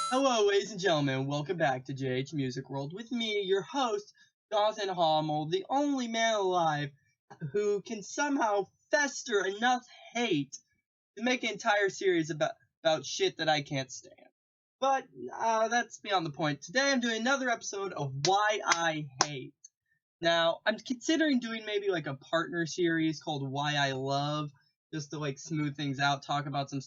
Hello, ladies and gentlemen. Welcome back to JH Music World with me, your host, Jonathan Hommel, the only man alive who can somehow fester enough hate to make an entire series about shit that I can't stand. But that's beyond the point. Today I'm doing another episode of Why I Hate. Now, I'm considering doing maybe like a partner series called Why I Love, just to like smooth things out, talk about some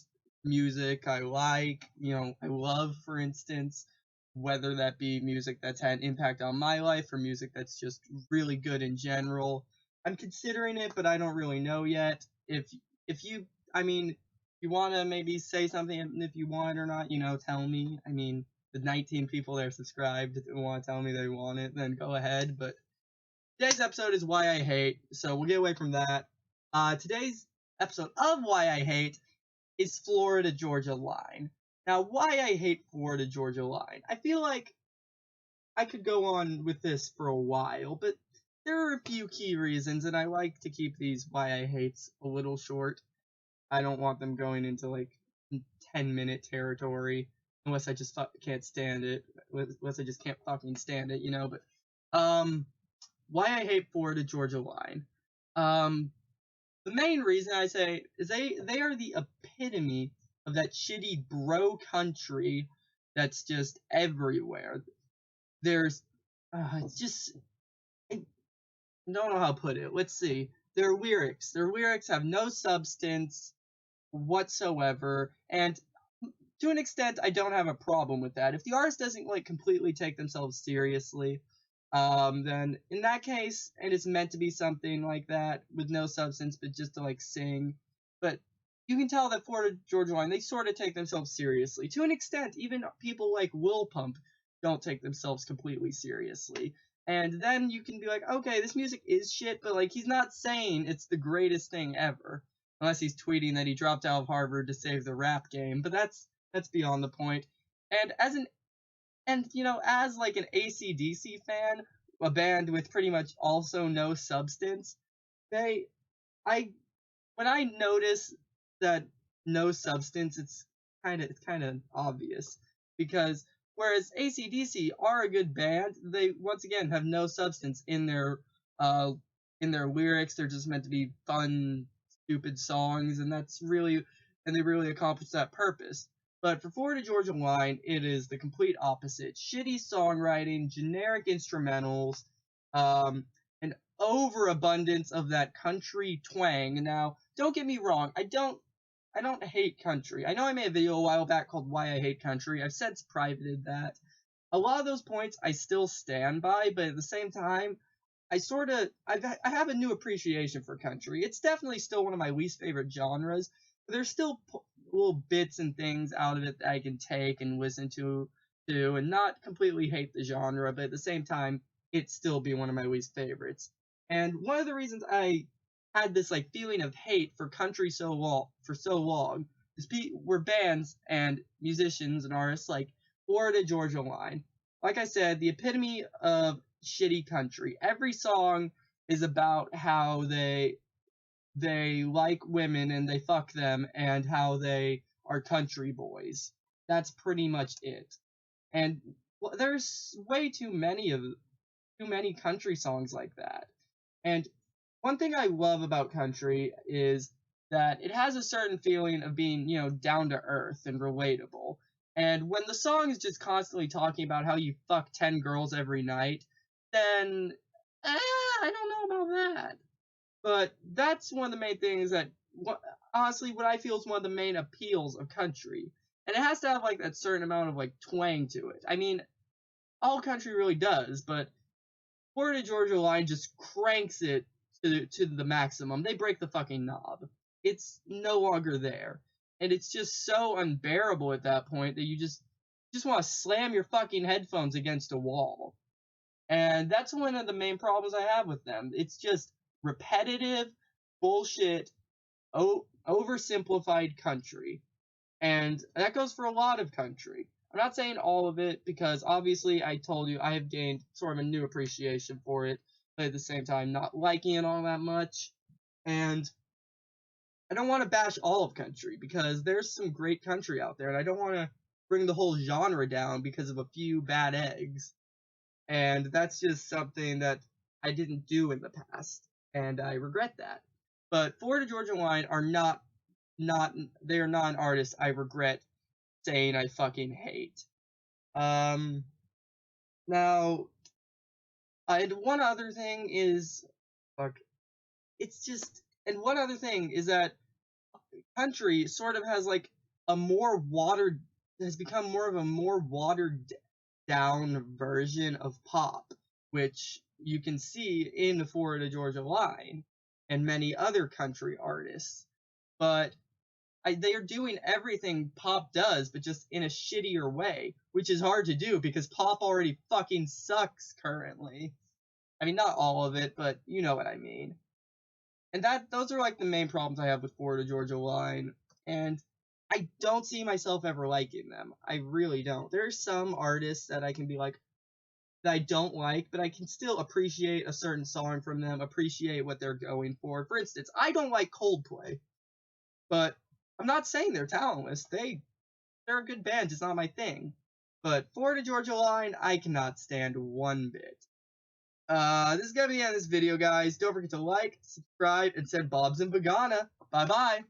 music I like, I love, for instance, whether that be music that's had an impact on my life or music that's just really good in general. I'm considering it, but I don't really know yet. If you, I mean, you want to maybe say something, and if you want or not, tell me. I mean, the 19 people that are subscribed want to tell me they want it, then go ahead, but today's episode is Why I Hate, so we'll get away from that. Today's episode of Why I Hate is Florida Georgia Line. Now, why I hate Florida Georgia Line. I feel like I could go on with this for a while, but there are a few key reasons, and I like to keep these Why I Hates a little short. I don't want them going into like 10-minute territory, unless I just can't stand it. Unless I just can't fucking stand it, but, why I hate Florida Georgia Line. The main reason I say is they are the epitome of that shitty bro country that's just everywhere. There's, it's just, I don't know how to put it. Let's see. Their lyrics have no substance whatsoever, and to an extent, I don't have a problem with that. If the artist doesn't like completely take themselves seriously, then in that case, and it's meant to be something like that with no substance, but just to like sing. But you can tell that Florida Georgia Line, they sort of take themselves seriously to an extent. Even people like Will Pump don't take themselves completely seriously. And then you can be like, okay, this music is shit, but like he's not saying it's the greatest thing ever, unless he's tweeting that he dropped out of Harvard to save the rap game. But that's beyond the point. And as like an AC/DC fan, a band with pretty much also no substance, they I when I notice that no substance, it's kind of obvious, because whereas AC/DC are a good band, they once again have no substance uh in their lyrics. They're just meant to be fun, stupid songs, and they really accomplish that purpose. But for Florida Georgia Line, it is the complete opposite. Shitty songwriting, generic instrumentals, an overabundance of that country twang. Now, don't get me wrong, I don't hate country. I know I made a video a while back called Why I Hate Country. I've since privated that. A lot of those points I still stand by, but at the same time, I have a new appreciation for country. It's definitely still one of my least favorite genres, but there's still little bits and things out of it that I can take and listen to and not completely hate the genre, but at the same time, it still be one of my least favorites. And one of the reasons I had this like feeling of hate for country so long is were bands and musicians and artists like Florida Georgia Line. Like I said, the epitome of shitty country. Every song is about how they like women and they fuck them and how they are country boys. That's pretty much it. And there's way too many country songs like that. And one thing I love about country is that it has a certain feeling of being, down to earth and relatable. And when the song is just constantly talking about how you fuck 10 girls every night, then I don't know about that. But that's one of the main things honestly, what I feel is one of the main appeals of country. And it has to have like that certain amount of like twang to it. I mean, all country really does, but Florida Georgia Line just cranks it to the maximum. They break the fucking knob. It's no longer there. And it's just so unbearable at that point that you just want to slam your fucking headphones against a wall. And that's one of the main problems I have with them. It's just repetitive bullshit, oversimplified country. And that goes for a lot of country. I'm not saying all of it, because obviously I told you I have gained sort of a new appreciation for it, but at the same time not liking it all that much. And I don't want to bash all of country, because there's some great country out there, and I don't want to bring the whole genre down because of a few bad eggs. And that's just something that I didn't do in the past, and I regret that. But Florida Georgia Line are not they are not an artist I regret saying I fucking hate. Now, and one other thing is, fuck, it's just, and one other thing is that country sort of has like a more watered, has become more of a more watered down version of pop, which you can see in the Florida Georgia Line and many other country artists. But they are doing everything pop does, but just in a shittier way, which is hard to do because pop already fucking sucks currently. I mean, not all of it, but you know what I mean. And those are like the main problems I have with Florida Georgia Line, and I don't see myself ever liking them. I really don't. There's some artists that I can be like, that I don't like, but I can still appreciate a certain song from them, appreciate what they're going for. For instance, I don't like Coldplay, but I'm not saying they're talentless. They're a good band, just not my thing. But Florida Georgia Line, I cannot stand one bit. This is gonna be the end of this video, guys. Don't forget to like, subscribe, and send Bob's and Vagana. Bye-bye.